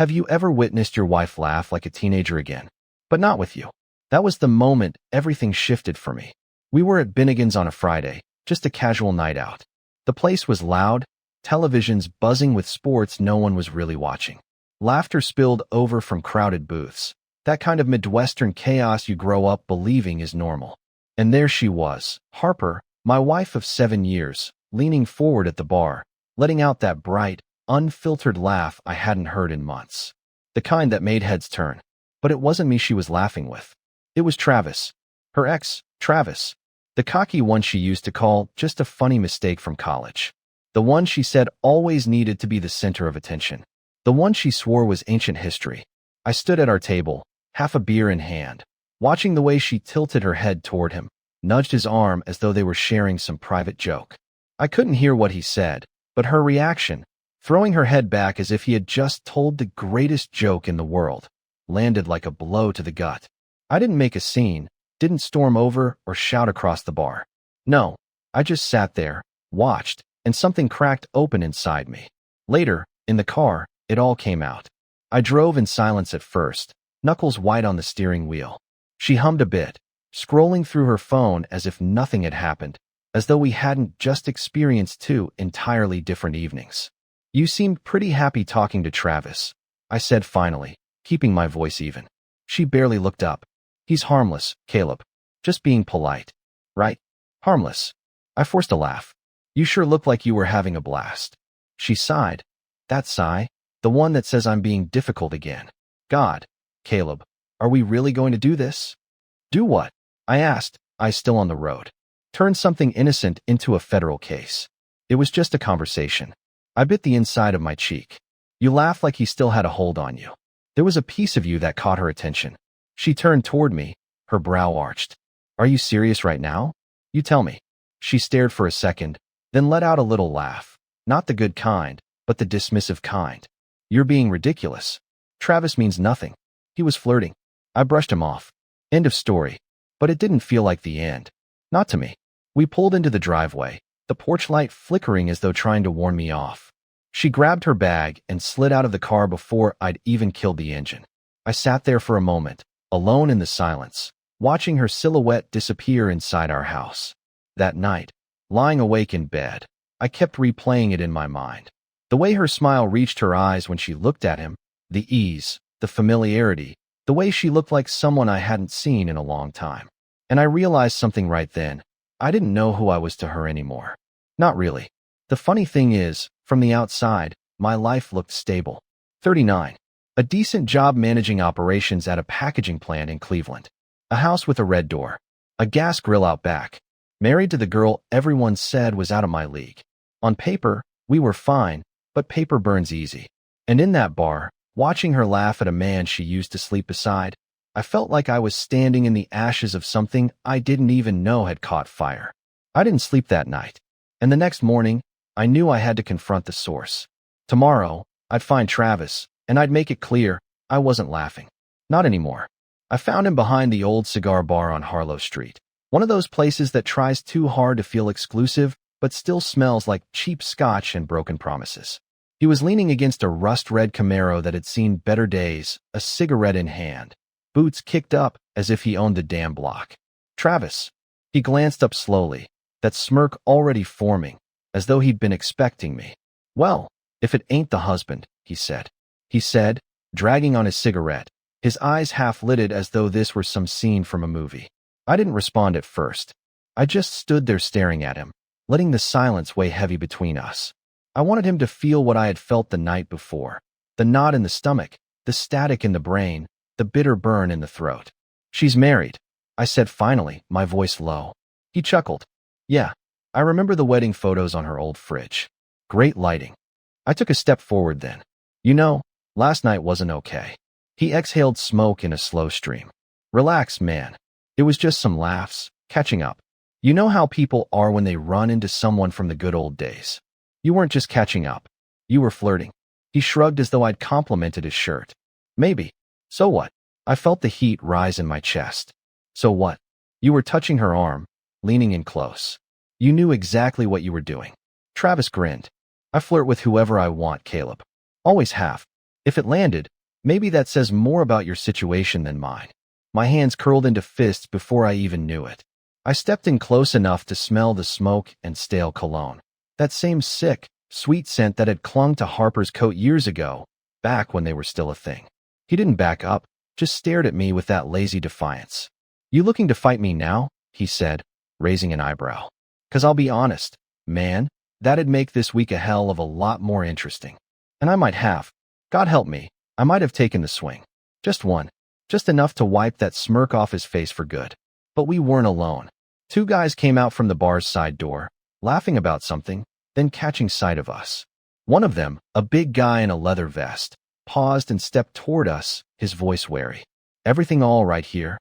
Have you ever witnessed your wife laugh like a teenager again? But not with you. That was the moment everything shifted for me. We were at Binnigan's on a Friday, just a casual night out. The place was loud, televisions buzzing with sports no one was really watching. Laughter spilled over from crowded booths. That kind of Midwestern chaos you grow up believing is normal. And there she was, Harper, my wife of 7 years, leaning forward at the bar, letting out that bright, unfiltered laugh I hadn't heard in months. The kind that made heads turn. But it wasn't me she was laughing with. It was Travis. Her ex, Travis. The cocky one she used to call just a funny mistake from college. The one she said always needed to be the center of attention. The one she swore was ancient history. I stood at our table, half a beer in hand, watching the way she tilted her head toward him, nudged his arm as though they were sharing some private joke. I couldn't hear what he said, but her reaction, throwing her head back as if he had just told the greatest joke in the world, landed like a blow to the gut. I didn't make a scene, didn't storm over or shout across the bar. No, I just sat there, watched, and something cracked open inside me. Later, in the car, it all came out. I drove in silence at first, knuckles white on the steering wheel. She hummed a bit, scrolling through her phone as if nothing had happened, as though we hadn't just experienced 2 entirely different evenings. You seemed pretty happy talking to Travis, I said finally, keeping my voice even. She barely looked up. He's harmless, Caleb. Just being polite. Right? Harmless. I forced a laugh. You sure look like you were having a blast. She sighed. That sigh? The one that says I'm being difficult again. God, Caleb, are we really going to do this? Do what? I asked, eyes still on the road. Turn something innocent into a federal case. It was just a conversation. I bit the inside of my cheek. You laughed like he still had a hold on you. There was a piece of you that caught her attention. She turned toward me, her brow arched. Are you serious right now? You tell me. She stared for a second, then let out a little laugh. Not the good kind, but the dismissive kind. You're being ridiculous. Travis means nothing. He was flirting. I brushed him off. End of story. But it didn't feel like the end. Not to me. We pulled into the driveway, the porch light flickering as though trying to warn me off. She grabbed her bag and slid out of the car before I'd even killed the engine. I sat there for a moment, alone in the silence, watching her silhouette disappear inside our house. That night, lying awake in bed, I kept replaying it in my mind. The way her smile reached her eyes when she looked at him, the ease, the familiarity, the way she looked like someone I hadn't seen in a long time. And I realized something right then. I didn't know who I was to her anymore. Not really. The funny thing is, from the outside, my life looked stable. 39. A decent job managing operations at a packaging plant in Cleveland. A house with a red door. A gas grill out back. Married to the girl everyone said was out of my league. On paper, we were fine, but paper burns easy. And in that bar, watching her laugh at a man she used to sleep beside, I felt like I was standing in the ashes of something I didn't even know had caught fire. I didn't sleep that night. And the next morning, I knew I had to confront the source. Tomorrow, I'd find Travis, and I'd make it clear I wasn't laughing. Not anymore. I found him behind the old cigar bar on Harlow Street. One of those places that tries too hard to feel exclusive, but still smells like cheap scotch and broken promises. He was leaning against a rust-red Camaro that had seen better days, a cigarette in hand. Boots kicked up as if he owned the damn block. Travis. He glanced up slowly, that smirk already forming, as though he'd been expecting me. Well, if it ain't the husband, he said. He said, dragging on his cigarette, his eyes half-lidded as though this were some scene from a movie. I didn't respond at first. I just stood there staring at him, letting the silence weigh heavy between us. I wanted him to feel what I had felt the night before. The knot in the stomach, the static in the brain, the bitter burn in the throat. She's married, I said finally, my voice low. He chuckled. Yeah, I remember the wedding photos on her old fridge. Great lighting. I took a step forward then. You know, last night wasn't okay. He exhaled smoke in a slow stream. Relax, man. It was just some laughs, catching up. You know how people are when they run into someone from the good old days. You weren't just catching up. You were flirting. He shrugged as though I'd complimented his shirt. Maybe. So what? I felt the heat rise in my chest. So what? You were touching her arm, leaning in close. You knew exactly what you were doing. Travis grinned. I flirt with whoever I want, Caleb. Always have. If it landed, maybe that says more about your situation than mine. My hands curled into fists before I even knew it. I stepped in close enough to smell the smoke and stale cologne. That same sick, sweet scent that had clung to Harper's coat years ago, back when they were still a thing. He didn't back up, just stared at me with that lazy defiance. "You looking to fight me now?" he said, raising an eyebrow. "'Cause I'll be honest, man, that'd make this week a hell of a lot more interesting. And I might have. God help me, I might have taken the swing. Just one. Just enough to wipe that smirk off his face for good. But we weren't alone. Two guys came out from the bar's side door, laughing about something, then catching sight of us. One of them, a big guy in a leather vest, paused and stepped toward us, his voice wary. "Everything all right here?"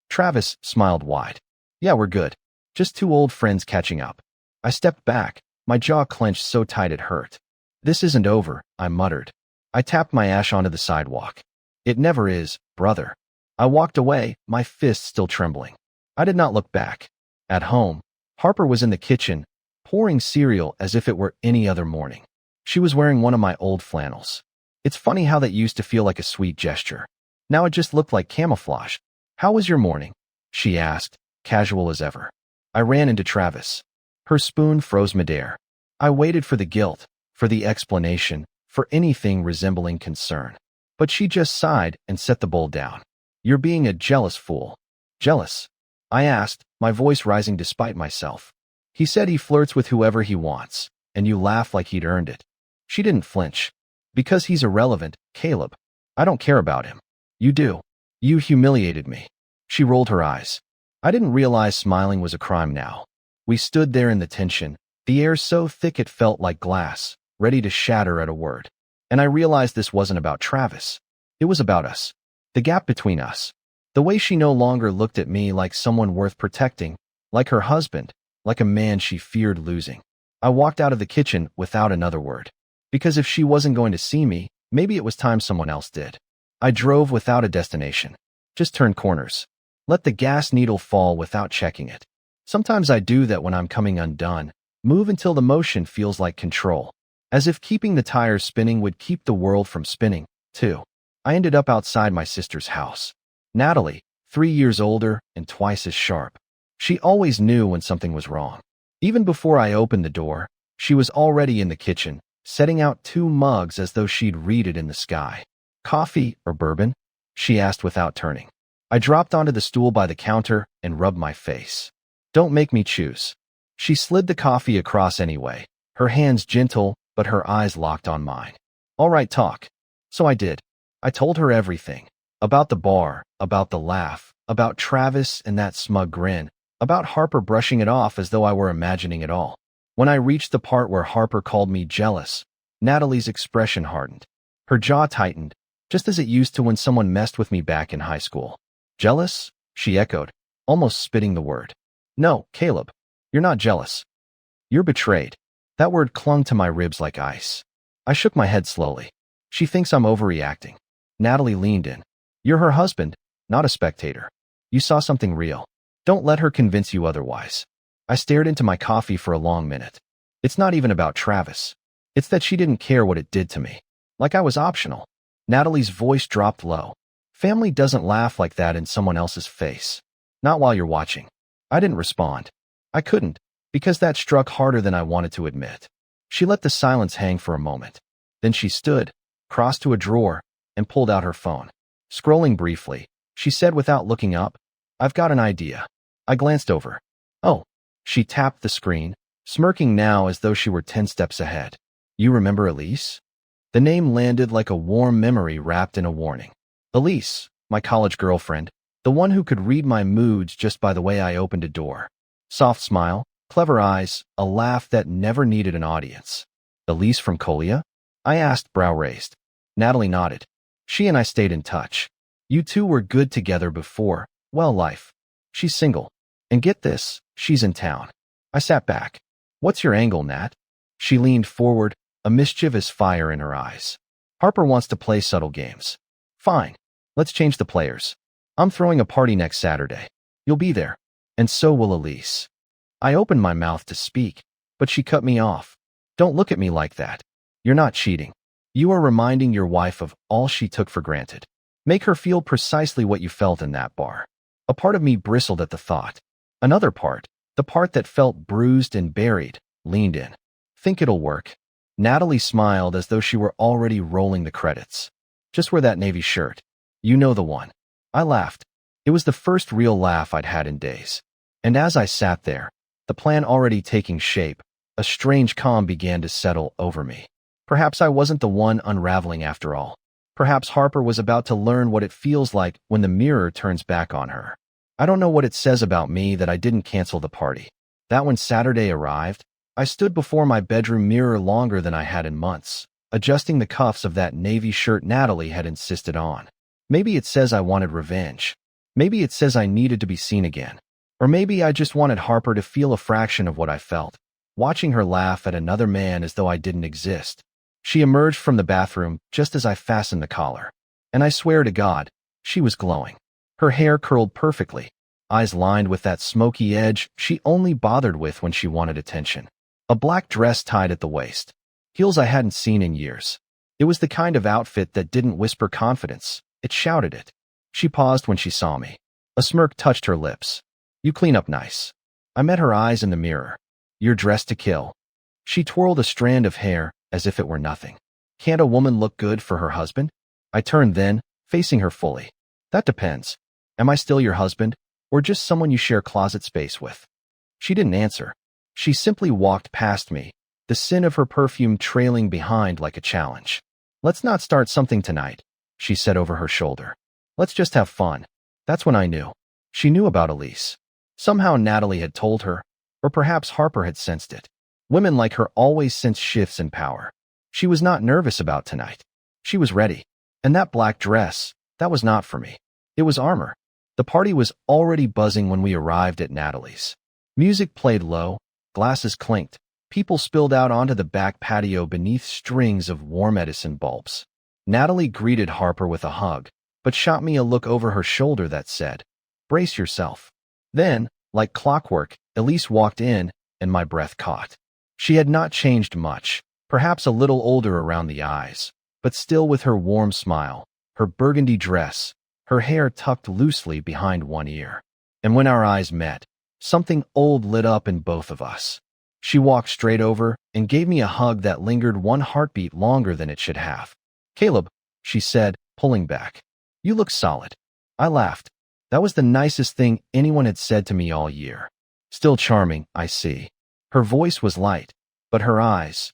Travis smiled wide. "Yeah, we're good. Just two old friends catching up." I stepped back, my jaw clenched so tight it hurt. "This isn't over," I muttered. I tapped my ash onto the sidewalk. "It never is, brother." I walked away, my fists still trembling. I did not look back. At home, Harper was in the kitchen, pouring cereal as if it were any other morning. She was wearing one of my old flannels. It's funny how that used to feel like a sweet gesture. Now it just looked like camouflage. "How was your morning?" she asked, casual as ever. I ran into Travis. Her spoon froze midair. I waited for the guilt, for the explanation, for anything resembling concern. But she just sighed and set the bowl down. "You're being a jealous fool." "Jealous?" I asked, my voice rising despite myself. "He said he flirts with whoever he wants, and you laugh like he'd earned it." She didn't flinch. "Because he's irrelevant, Caleb. I don't care about him." "You do. You humiliated me." She rolled her eyes. I didn't realize smiling was a crime now. We stood there in the tension, the air so thick it felt like glass, ready to shatter at a word. And I realized this wasn't about Travis. It was about us. The gap between us. The way she no longer looked at me like someone worth protecting, like her husband, like a man she feared losing. I walked out of the kitchen without another word. Because if she wasn't going to see me, maybe it was time someone else did. I drove without a destination. Just turned corners. Let the gas needle fall without checking it. Sometimes I do that when I'm coming undone. Move until the motion feels like control. As if keeping the tires spinning would keep the world from spinning, too. I ended up outside my sister's house. Natalie, 3 years older and twice as sharp. She always knew when something was wrong. Even before I opened the door, she was already in the kitchen, setting out 2 mugs as though she'd read it in the sky. "Coffee or bourbon?" she asked without turning. I dropped onto the stool by the counter and rubbed my face. "Don't make me choose." She slid the coffee across anyway, her hands gentle, but her eyes locked on mine. "All right, talk." So I did. I told her everything. About the bar, about the laugh, about Travis and that smug grin, about Harper brushing it off as though I were imagining it all. When I reached the part where Harper called me jealous, Natalie's expression hardened. Her jaw tightened, just as it used to when someone messed with me back in high school. "Jealous?" she echoed, almost spitting the word. "No, Caleb. You're not jealous. You're betrayed." That word clung to my ribs like ice. I shook my head slowly. "She thinks I'm overreacting." Natalie leaned in. "You're her husband, not a spectator. You saw something real. Don't let her convince you otherwise." I stared into my coffee for a long minute. It's not even about Travis. It's that she didn't care what it did to me. Like I was optional. Natalie's voice dropped low. "Family doesn't laugh like that in someone else's face. Not while you're watching." I didn't respond. I couldn't, because that struck harder than I wanted to admit. She let the silence hang for a moment. Then she stood, crossed to a drawer, and pulled out her phone. Scrolling briefly, she said without looking up, "I've got an idea." I glanced over. "Oh." She tapped the screen, smirking now as though she were 10 steps ahead. "You remember Elise?" The name landed like a warm memory wrapped in a warning. Elise, my college girlfriend, the one who could read my moods just by the way I opened a door. Soft smile, clever eyes, a laugh that never needed an audience. "Elise from Colia?" I asked, brow raised. Natalie nodded. "She and I stayed in touch. You two were good together before, well, life. She's single. And get this, she's in town." I sat back. "What's your angle, Nat?" She leaned forward, a mischievous fire in her eyes. "Harper wants to play subtle games." "Fine. Let's change the players. I'm throwing a party next Saturday. You'll be there. And so will Elise." I opened my mouth to speak, but she cut me off. "Don't look at me like that. You're not cheating. You are reminding your wife of all she took for granted. Make her feel precisely what you felt in that bar. A part of me bristled at the thought. Another part, the part that felt bruised and buried, leaned in. Think it'll work? Natalie smiled as though she were already rolling the credits. Just wear that navy shirt. You know the one. I laughed. It was the first real laugh I'd had in days. And as I sat there, the plan already taking shape, a strange calm began to settle over me. Perhaps I wasn't the one unraveling after all. Perhaps Harper was about to learn what it feels like when the mirror turns back on her. I don't know what it says about me that I didn't cancel the party. That when Saturday arrived, I stood before my bedroom mirror longer than I had in months, adjusting the cuffs of that navy shirt Natalie had insisted on. Maybe it says I wanted revenge. Maybe it says I needed to be seen again. Or maybe I just wanted Harper to feel a fraction of what I felt, watching her laugh at another man as though I didn't exist. She emerged from the bathroom just as I fastened the collar. And I swear to God, she was glowing. Her hair curled perfectly, eyes lined with that smoky edge she only bothered with when she wanted attention. A black dress tied at the waist. Heels I hadn't seen in years. It was the kind of outfit that didn't whisper confidence, it shouted it. She paused when she saw me. A smirk touched her lips. You clean up nice. I met her eyes in the mirror. You're dressed to kill. She twirled a strand of hair as if it were nothing. Can't a woman look good for her husband? I turned then, facing her fully. That depends. Am I still your husband, or just someone you share closet space with? She didn't answer. She simply walked past me, the scent of her perfume trailing behind like a challenge. Let's not start something tonight, she said over her shoulder. Let's just have fun. That's when I knew. She knew about Elise. Somehow Natalie had told her, or perhaps Harper had sensed it. Women like her always sense shifts in power. She was not nervous about tonight. She was ready. And that black dress, that was not for me. It was armor. The party was already buzzing when we arrived at Natalie's. Music played low, glasses clinked, people spilled out onto the back patio beneath strings of warm Edison bulbs. Natalie greeted Harper with a hug, but shot me a look over her shoulder that said, "Brace yourself." Then, like clockwork, Elise walked in, and my breath caught. She had not changed much, perhaps a little older around the eyes, but still with her warm smile, her burgundy dress, her hair tucked loosely behind one ear. And when our eyes met, something old lit up in both of us. She walked straight over and gave me a hug that lingered one heartbeat longer than it should have. "Caleb," she said, pulling back. "You look solid." I laughed. That was the nicest thing anyone had said to me all year. Still charming, I see. Her voice was light, but her eyes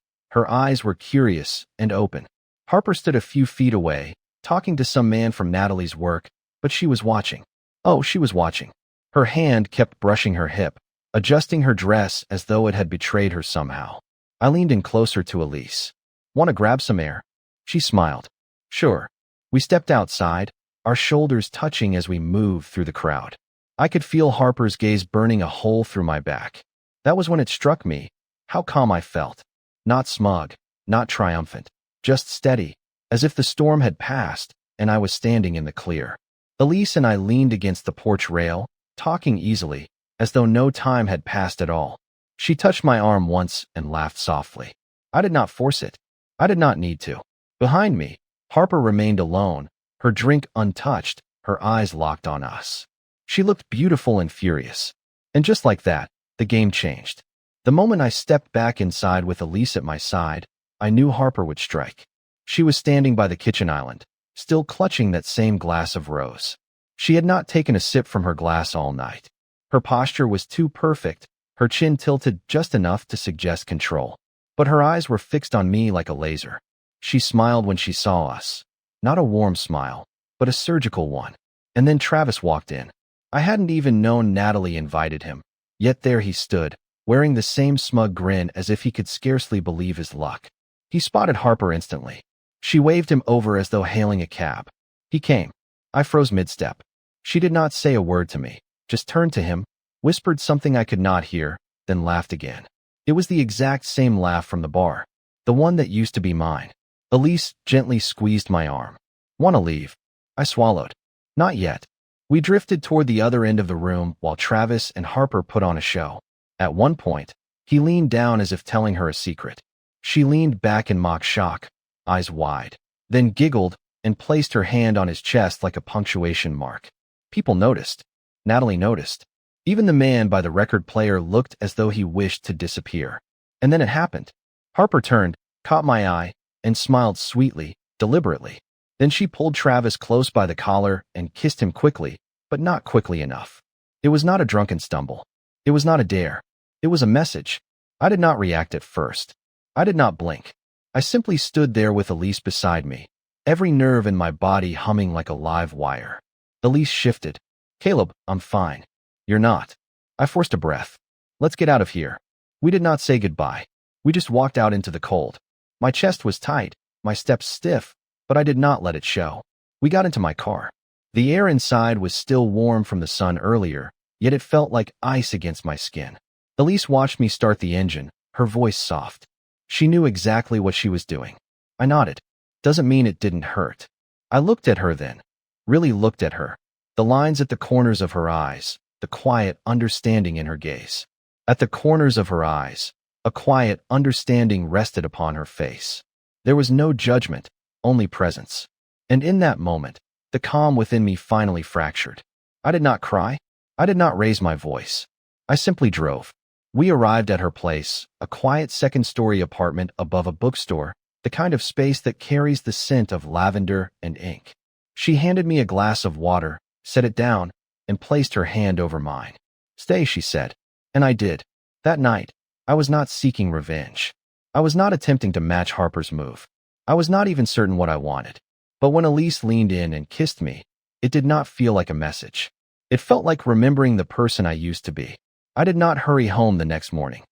were curious and open. Harper stood a few feet away, talking to some man from Natalie's work, but she was watching. Oh, she was watching. Her hand kept brushing her hip, adjusting her dress as though it had betrayed her somehow. I leaned in closer to Elise. "Want to grab some air?" She smiled. "Sure." We stepped outside, our shoulders touching as we moved through the crowd. I could feel Harper's gaze burning a hole through my back. That was when it struck me, how calm I felt. Not smug, not triumphant, just steady, as if the storm had passed and I was standing in the clear. Elise and I leaned against the porch rail, talking easily, as though no time had passed at all. She touched my arm once and laughed softly. I did not force it. I did not need to. Behind me, Harper remained alone, her drink untouched, her eyes locked on us. She looked beautiful and furious. And just like that, the game changed. The moment I stepped back inside with Elise at my side, I knew Harper would strike. She was standing by the kitchen island, still clutching that same glass of rose. She had not taken a sip from her glass all night. Her posture was too perfect, her chin tilted just enough to suggest control. But her eyes were fixed on me like a laser. She smiled when she saw us. Not a warm smile, but a surgical one. And then Travis walked in. I hadn't even known Natalie invited him. Yet there he stood, wearing the same smug grin as if he could scarcely believe his luck. He spotted Harper instantly. She waved him over as though hailing a cab. He came. I froze mid-step. She did not say a word to me, just turned to him, whispered something I could not hear, then laughed again. It was the exact same laugh from the bar, the one that used to be mine. Elise gently squeezed my arm. "Want to leave?" I swallowed. "Not yet." We drifted toward the other end of the room while Travis and Harper put on a show. At one point, he leaned down as if telling her a secret. She leaned back in mock shock, eyes wide, then giggled and placed her hand on his chest like a punctuation mark. People noticed. Natalie noticed. Even the man by the record player looked as though he wished to disappear. And then it happened. Harper turned, caught my eye, and smiled sweetly, deliberately. Then she pulled Travis close by the collar and kissed him quickly, but not quickly enough. It was not a drunken stumble. It was not a dare. It was a message. I did not react at first. I did not blink. I simply stood there with Elise beside me, every nerve in my body humming like a live wire. Elise shifted. "Caleb, I'm fine." "You're not." I forced a breath. "Let's get out of here." We did not say goodbye. We just walked out into the cold. My chest was tight, my steps stiff, but I did not let it show. We got into my car. The air inside was still warm from the sun earlier, yet it felt like ice against my skin. Elise watched me start the engine, her voice soft. She knew exactly what she was doing. I nodded. Doesn't mean it didn't hurt. I looked at her then. Really looked at her. The lines at the corners of her eyes, the quiet understanding in her gaze. At the corners of her eyes, a quiet understanding rested upon her face. There was no judgment, only presence. And in that moment, the calm within me finally fractured. I did not cry. I did not raise my voice. I simply drove. We arrived at her place, a quiet second-story apartment above a bookstore, the kind of space that carries the scent of lavender and ink. She handed me a glass of water, set it down, and placed her hand over mine. "Stay," she said. And I did. That night, I was not seeking revenge. I was not attempting to match Harper's move. I was not even certain what I wanted. But when Elise leaned in and kissed me, it did not feel like a message. It felt like remembering the person I used to be. I did not hurry home the next morning.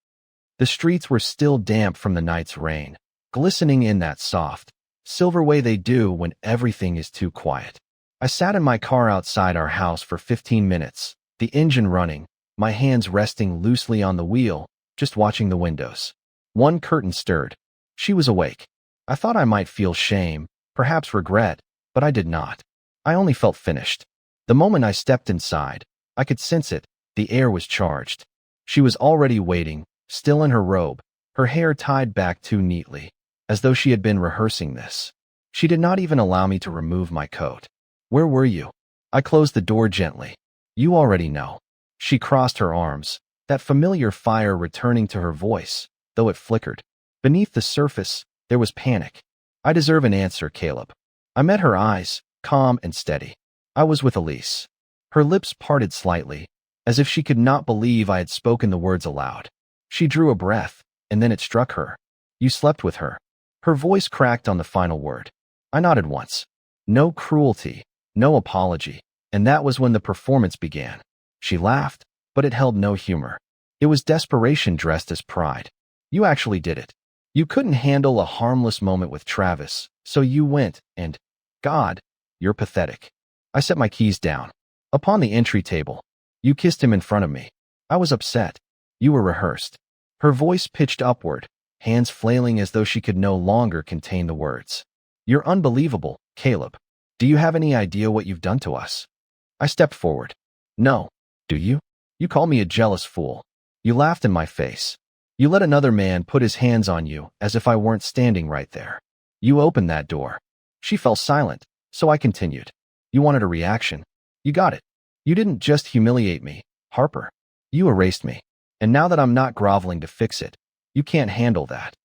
The streets were still damp from the night's rain, glistening in that soft, silver way they do when everything is too quiet. I sat in my car outside our house for 15 minutes, the engine running, my hands resting loosely on the wheel, just watching the windows. One curtain stirred. She was awake. I thought I might feel shame, perhaps regret, but I did not. I only felt finished. The moment I stepped inside, I could sense it. The air was charged. She was already waiting, still in her robe, her hair tied back too neatly, as though she had been rehearsing this. She did not even allow me to remove my coat. "Where were you?" I closed the door gently. "You already know." She crossed her arms, that familiar fire returning to her voice, though it flickered. Beneath the surface, there was panic. "I deserve an answer, Caleb." I met her eyes, calm and steady. I was with Elise. Her lips parted slightly, as if she could not believe I had spoken the words aloud. She drew a breath, and then it struck her. "You slept with her." Her voice cracked on the final word. I nodded once. No cruelty, no apology, and that was when the performance began. She laughed, but it held no humor. It was desperation dressed as pride. "You actually did it. You couldn't handle a harmless moment with Travis, so you went and, God, you're pathetic." I set my keys down. Upon the entry table, "You kissed him in front of me." I was upset. "You were rehearsed." Her voice pitched upward, hands flailing as though she could no longer contain the words. "You're unbelievable, Caleb. Do you have any idea what you've done to us?" I stepped forward. "No. Do you? You call me a jealous fool. You laughed in my face. You let another man put his hands on you as if I weren't standing right there. You opened that door." She fell silent, so I continued. "You wanted a reaction. You got it. You didn't just humiliate me, Harper. You erased me. And now that I'm not groveling to fix it, you can't handle that."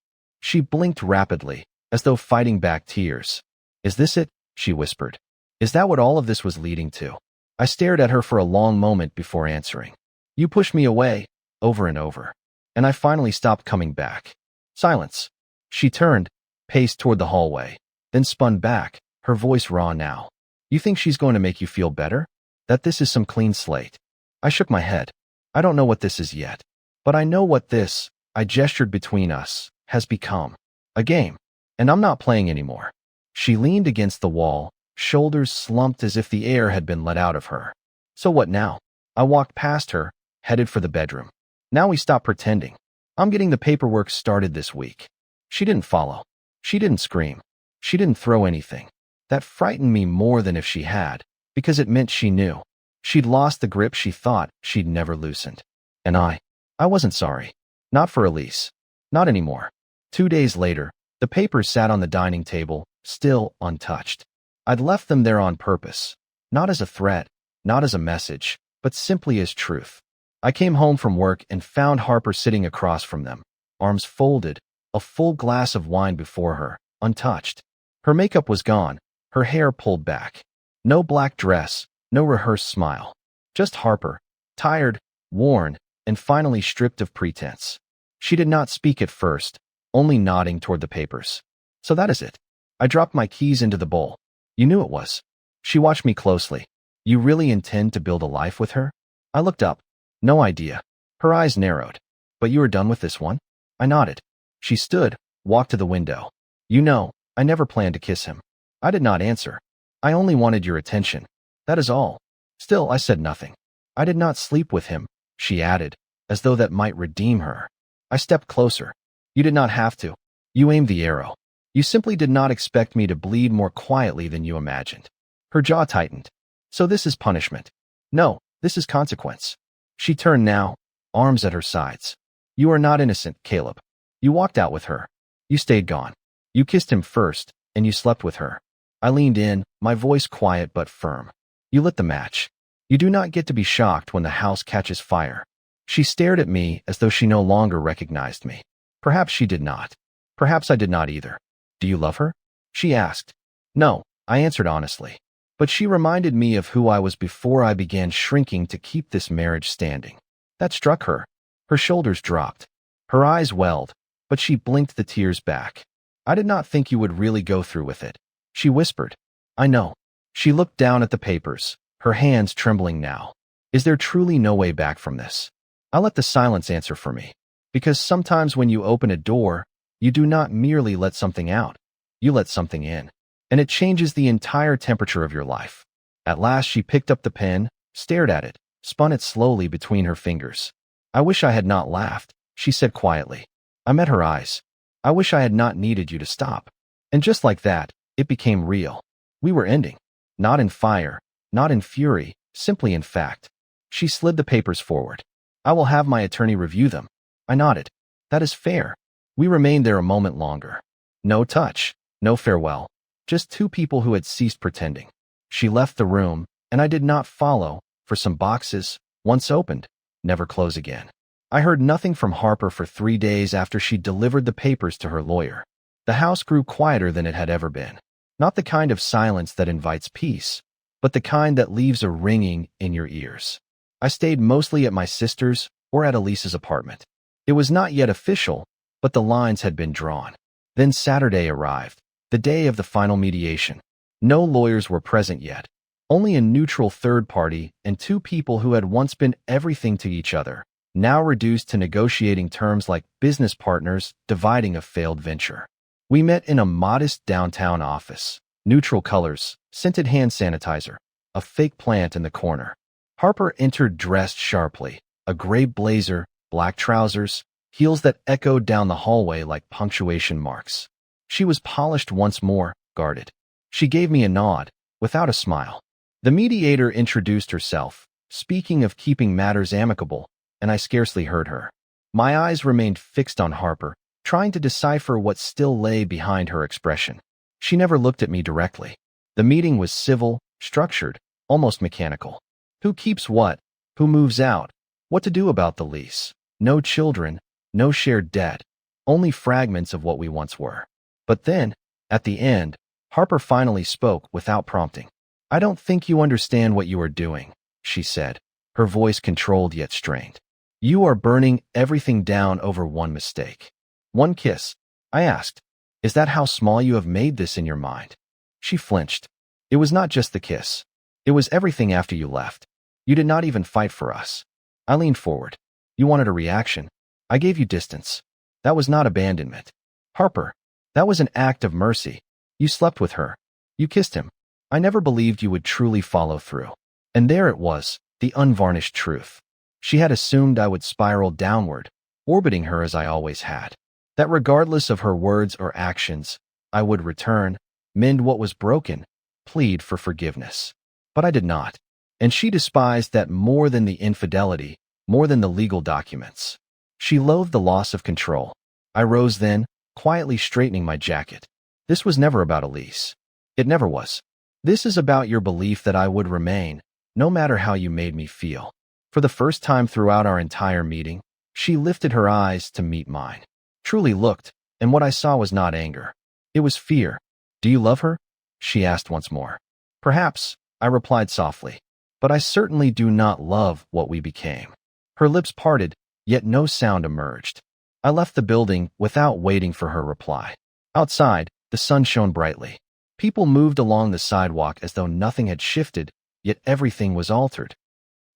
She blinked rapidly, as though fighting back tears. "Is this it?" she whispered. "Is that what all of this was leading to?" I stared at her for a long moment before answering. "You pushed me away, over and over. And I finally stopped coming back." Silence. She turned, paced toward the hallway, then spun back, her voice raw now. "You think she's going to make you feel better? That this is some clean slate?" I shook my head. "I don't know what this is yet. But I know what this," I gestured between us, "has become. A game. And I'm not playing anymore." She leaned against the wall, shoulders slumped as if the air had been let out of her. "So what now?" I walked past her, headed for the bedroom. "Now we stop pretending. I'm getting the paperwork started this week." She didn't follow. She didn't scream. She didn't throw anything. That frightened me more than if she had, because it meant she knew. She'd lost the grip she thought she'd never loosened. And I wasn't sorry. Not for Elise. Not anymore. 2 days later, The papers sat on the dining table, still untouched. I'd left them there on purpose, not as a threat, not as a message, but simply as truth. I came home from work and found Harper sitting across from them, arms folded, a full glass of wine before her, untouched. Her makeup was gone, her hair pulled back. No black dress, no rehearsed smile. Just Harper, tired, worn, and finally stripped of pretense. She did not speak at first, only nodding toward the papers. So that is it. I dropped my keys into the bowl. You knew it was. She watched me closely. You really intend to build a life with her? I looked up. No idea. Her eyes narrowed. But you are done with this one? I nodded. She stood, walked to the window. You know, I never planned to kiss him. I did not answer. I only wanted your attention. That is all. Still, I said nothing. I did not sleep with him, she added, as though that might redeem her. I stepped closer. You did not have to. You aimed the arrow. You simply did not expect me to bleed more quietly than you imagined. Her jaw tightened. So this is punishment. No, this is consequence. She turned now, arms at her sides. You are not innocent, Caleb. You walked out with her. You stayed gone. You kissed him first, and you slept with her. I leaned in, my voice quiet but firm. You lit the match. You do not get to be shocked when the house catches fire. She stared at me as though she no longer recognized me. Perhaps she did not. Perhaps I did not either. Do you love her? She asked. No, I answered honestly. But she reminded me of who I was before I began shrinking to keep this marriage standing. That struck her. Her shoulders dropped. Her eyes welled, but she blinked the tears back. I did not think you would really go through with it. She whispered. I know. She looked down at the papers, her hands trembling now. Is there truly no way back from this? I let the silence answer for me. Because sometimes when you open a door, you do not merely let something out. You let something in. And it changes the entire temperature of your life. At last she picked up the pen, stared at it, spun it slowly between her fingers. I wish I had not laughed, she said quietly. I met her eyes. I wish I had not needed you to stop. And just like that, it became real. We were ending. Not in fire, not in fury, simply in fact. She slid the papers forward. I will have my attorney review them. I nodded. That is fair. We remained there a moment longer. No touch, no farewell. Just two people who had ceased pretending. She left the room, and I did not follow, for some boxes, once opened, never close again. I heard nothing from Harper for 3 days after she delivered the papers to her lawyer. The house grew quieter than it had ever been. Not the kind of silence that invites peace, but the kind that leaves a ringing in your ears. I stayed mostly at my sister's or at Elise's apartment. It was not yet official, but the lines had been drawn. Then Saturday arrived. The day of the final mediation. No lawyers were present yet. Only a neutral third party and two people who had once been everything to each other, now reduced to negotiating terms like business partners dividing a failed venture. We met in a modest downtown office. Neutral colors, scented hand sanitizer, a fake plant in the corner. Harper entered dressed sharply, a gray blazer, black trousers, heels that echoed down the hallway like punctuation marks. She was polished once more, guarded. She gave me a nod, without a smile. The mediator introduced herself, speaking of keeping matters amicable, and I scarcely heard her. My eyes remained fixed on Harper, trying to decipher what still lay behind her expression. She never looked at me directly. The meeting was civil, structured, almost mechanical. Who keeps what? Who moves out? What to do about the lease? No children, no shared debt, only fragments of what we once were. But then, at the end, Harper finally spoke without prompting. I don't think you understand what you are doing, she said, her voice controlled yet strained. You are burning everything down over one mistake. One kiss. I asked, is that how small you have made this in your mind? She flinched. It was not just the kiss. It was everything after you left. You did not even fight for us. I leaned forward. You wanted a reaction. I gave you distance. That was not abandonment. Harper, that was an act of mercy. You slept with her. You kissed him. I never believed you would truly follow through. And there it was, the unvarnished truth. She had assumed I would spiral downward, orbiting her as I always had. That regardless of her words or actions, I would return, mend what was broken, plead for forgiveness. But I did not. And she despised that more than the infidelity, more than the legal documents. She loathed the loss of control. I rose then, quietly straightening my jacket. This was never about Elise. It never was. This is about your belief that I would remain, no matter how you made me feel. For the first time throughout our entire meeting, she lifted her eyes to meet mine. Truly looked, and what I saw was not anger. It was fear. Do you love her? She asked once more. Perhaps, I replied softly, but I certainly do not love what we became. Her lips parted, yet no sound emerged. I left the building without waiting for her reply. Outside, the sun shone brightly. People moved along the sidewalk as though nothing had shifted, yet everything was altered.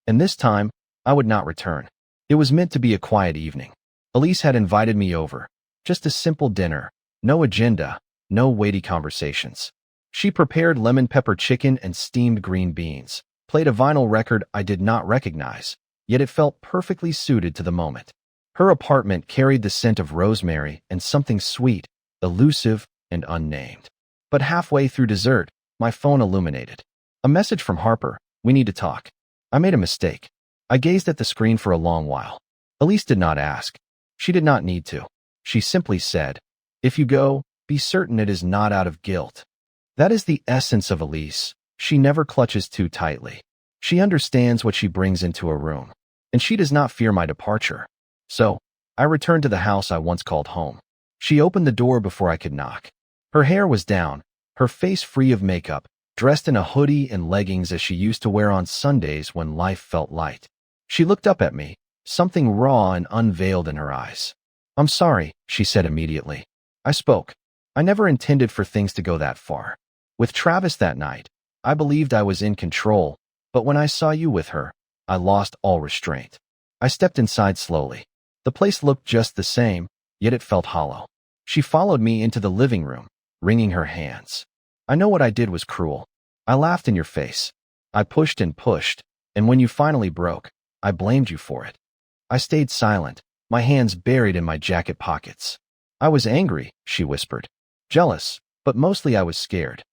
And this time, I would not return. It was meant to be a quiet evening. Elise had invited me over. Just a simple dinner, no agenda, no weighty conversations. She prepared lemon pepper chicken and steamed green beans, played a vinyl record I did not recognize, yet it felt perfectly suited to the moment. Her apartment carried the scent of rosemary and something sweet, elusive, and unnamed. But halfway through dessert, my phone illuminated. A message from Harper, "We need to talk." I made a mistake. I gazed at the screen for a long while. Elise did not ask. She did not need to. She simply said, "If you go, be certain it is not out of guilt." That is the essence of Elise. She never clutches too tightly. She understands what she brings into a room, and she does not fear my departure. So, I returned to the house I once called home. She opened the door before I could knock. Her hair was down, her face free of makeup, dressed in a hoodie and leggings as she used to wear on Sundays when life felt light. She looked up at me, something raw and unveiled in her eyes. "I'm sorry," she said immediately. I spoke. I never intended for things to go that far. With Travis that night, I believed I was in control, but when I saw you with her, I lost all restraint. I stepped inside slowly. The place looked just the same, yet it felt hollow. She followed me into the living room, wringing her hands. "I know what I did was cruel. I laughed in your face. I pushed, and when you finally broke, I blamed you for it." I stayed silent, my hands buried in my jacket pockets. "I was angry," she whispered. "Jealous, but mostly I was scared."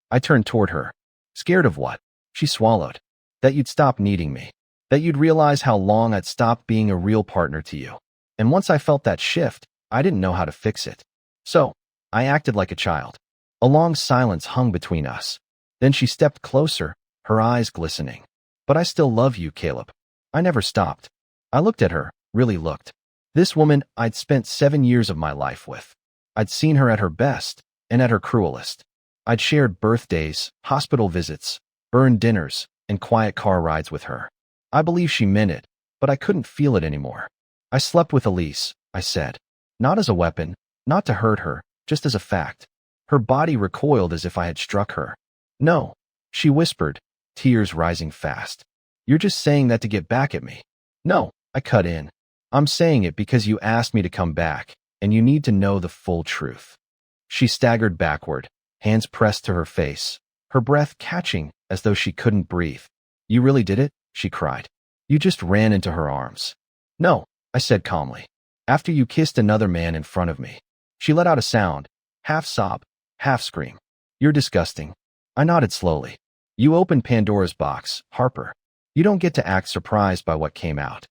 I turned toward her. "Scared of what?" She swallowed. "That you'd stop needing me. That you'd realize how long I'd stopped being a real partner to you. And once I felt that shift, I didn't know how to fix it. So, I acted like a child." A long silence hung between us. Then she stepped closer, her eyes glistening. "But I still love you, Caleb." I never stopped. I looked at her, really looked. This woman I'd spent 7 years of my life with. I'd seen her at her best and at her cruelest. I'd shared birthdays, hospital visits, burned dinners, and quiet car rides with her. I believe she meant it, but I couldn't feel it anymore. "I slept with Elise," I said. Not as a weapon, not to hurt her, just as a fact. Her body recoiled as if I had struck her. "No," she whispered, tears rising fast. "You're just saying that to get back at me." "No," I cut in. "I'm saying it because you asked me to come back, and you need to know the full truth." She staggered backward, hands pressed to her face, her breath catching as though she couldn't breathe. "You really did it?" she cried. "You just ran into her arms." "No," I said calmly. "After you kissed another man in front of me." She let out a sound, half sob, half scream. "You're disgusting." I nodded slowly. "You opened Pandora's box, Harper. You don't get to act surprised by what came out."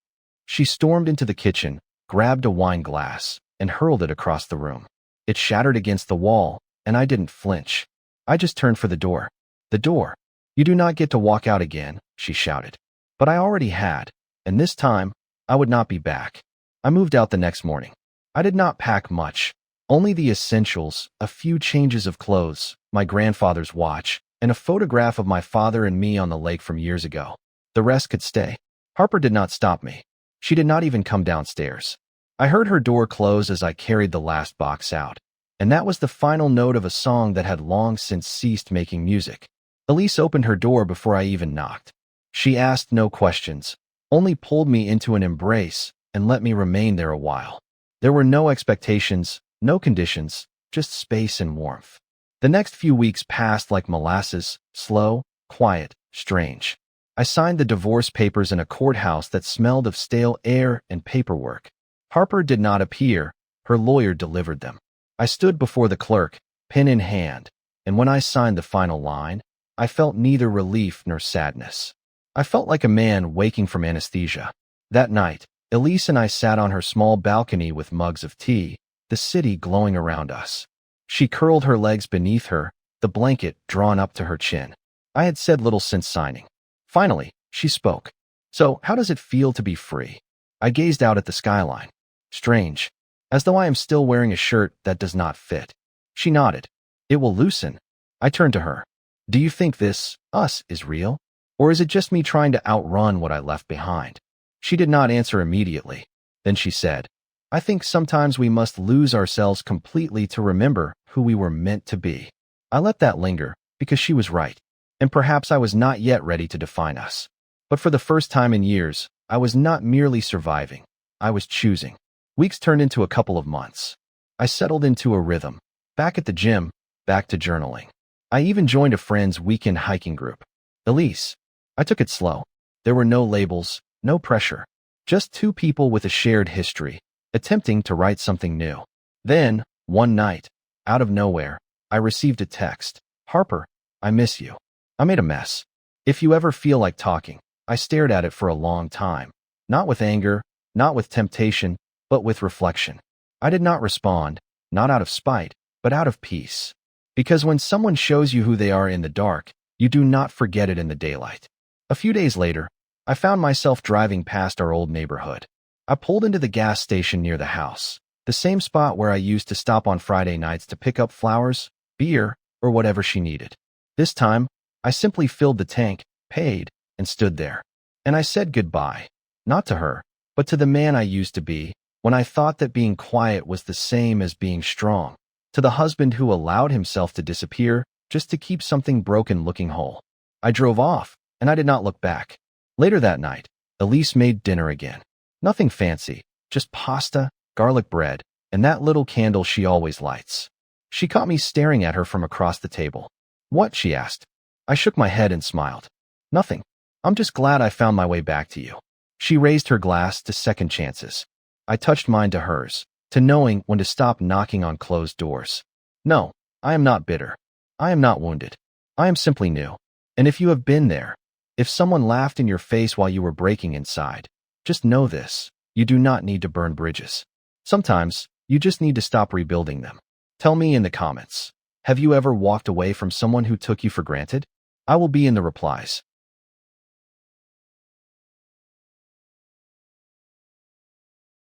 She stormed into the kitchen, grabbed a wine glass, and hurled it across the room. It shattered against the wall, and I didn't flinch. I just turned for the door. "The door. You do not get to walk out again," she shouted. But I already had, and this time, I would not be back. I moved out the next morning. I did not pack much, only the essentials, a few changes of clothes, my grandfather's watch, and a photograph of my father and me on the lake from years ago. The rest could stay. Harper did not stop me. She did not even come downstairs. I heard her door close as I carried the last box out, and that was the final note of a song that had long since ceased making music. Elise opened her door before I even knocked. She asked no questions, only pulled me into an embrace and let me remain there a while. There were no expectations, no conditions, just space and warmth. The next few weeks passed like molasses, slow, quiet, strange. I signed the divorce papers in a courthouse that smelled of stale air and paperwork. Harper did not appear, her lawyer delivered them. I stood before the clerk, pen in hand, and when I signed the final line, I felt neither relief nor sadness. I felt like a man waking from anesthesia. That night, Elise and I sat on her small balcony with mugs of tea, the city glowing around us. She curled her legs beneath her, the blanket drawn up to her chin. I had said little since signing. Finally, she spoke. So, how does it feel to be free? I gazed out at the skyline. Strange. As though I am still wearing a shirt that does not fit. She nodded. It will loosen. I turned to her. Do you think this, us, is real? Or is it just me trying to outrun what I left behind? She did not answer immediately. Then she said, I think sometimes we must lose ourselves completely to remember who we were meant to be. I let that linger, because she was right. And perhaps I was not yet ready to define us. But for the first time in years, I was not merely surviving. I was choosing. Weeks turned into a couple of months. I settled into a rhythm. Back at the gym, back to journaling. I even joined a friend's weekend hiking group. Elise. I took it slow. There were no labels, no pressure. Just two people with a shared history, attempting to write something new. Then, one night, out of nowhere, I received a text. Harper, I miss you. I made a mess. If you ever feel like talking, I stared at it for a long time. Not with anger, not with temptation, but with reflection. I did not respond, not out of spite, but out of peace. Because when someone shows you who they are in the dark, you do not forget it in the daylight. A few days later, I found myself driving past our old neighborhood. I pulled into the gas station near the house, the same spot where I used to stop on Friday nights to pick up flowers, beer, or whatever she needed. This time, I simply filled the tank, paid, and stood there. And I said goodbye, not to her, but to the man I used to be, when I thought that being quiet was the same as being strong, to the husband who allowed himself to disappear just to keep something broken looking whole. I drove off, and I did not look back. Later that night, Elise made dinner again. Nothing fancy, just pasta, garlic bread, and that little candle she always lights. She caught me staring at her from across the table. What? She asked. I shook my head and smiled. Nothing. I'm just glad I found my way back to you. She raised her glass to second chances. I touched mine to hers, to knowing when to stop knocking on closed doors. No, I am not bitter. I am not wounded. I am simply new. And if you have been there, if someone laughed in your face while you were breaking inside, just know this, you do not need to burn bridges. Sometimes, you just need to stop rebuilding them. Tell me in the comments, have you ever walked away from someone who took you for granted? I will be in the replies.